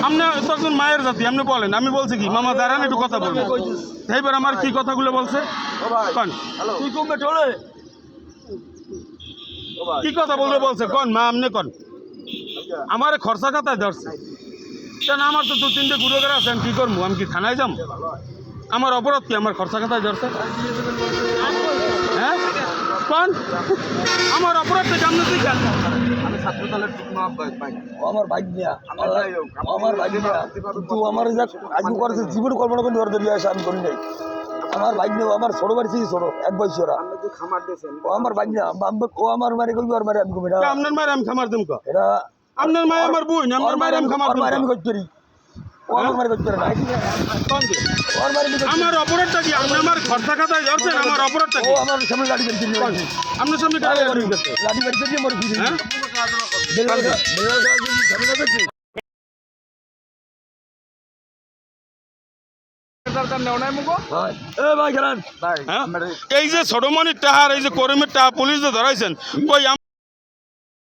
আপনি তো একজন মায়ের জাতি, আপনি বলেন। আমি বলছি কি মামা দাঁড়ান একটু কথা বলবো। এইবার আমার কি কথাগুলো বলছে কন, কি কথা বলবে বলছে কন মা, আপনি কন। আমার খরচা খাতায় ধরছে কেন? আমার তো 2-3টে গুরুগার আছে, আমি কি করবো? আমি কি থানায় যাবো? আমার অপরাধ কি? আমার খরচা খাতায় ধরছে, হ্যাঁ কন? আমার অপরাধ থেকে আপনি কি খেয়াল? আমার বাইক নিয়া আমার বাইক নিয়া কিন্তু আমার আজকে করেছে জীবন কল্পনা করে ধরে দিয়ে আসে আমি করি নাই। আমার বাইক নিয়ে আমার ছোট বাড়ি থেকে ছোট 1 বয়সী ওরা ও আমার বাইক নিয়ে ও আমার মারে কই ওর মারে আমি কই এটা আপনার মায়ের আমি খামার দিম কা? এটা আপনার মায়ের আমার বই না, আমার মায়ের আমি খামার দিম মারে আমি কই করি ও আমার মারে কই করে না ওর মারে আমার অপরাধটা কি? আপনি আমার খরচা খাতায় ধরছেন, আমার অপরাধটা ও কি? আমার সামনে লাঠি বের করে আপনার সামনে কারা গাড়ি করছে? লাঠি বের করে মরে গেছে হ্যাঁ এ ভাই খেলান হ্যাঁ? এই যে ছোটমণির টাহার, এই যে করিমের টাহা পুলিশ যে ধরাইছেন, কই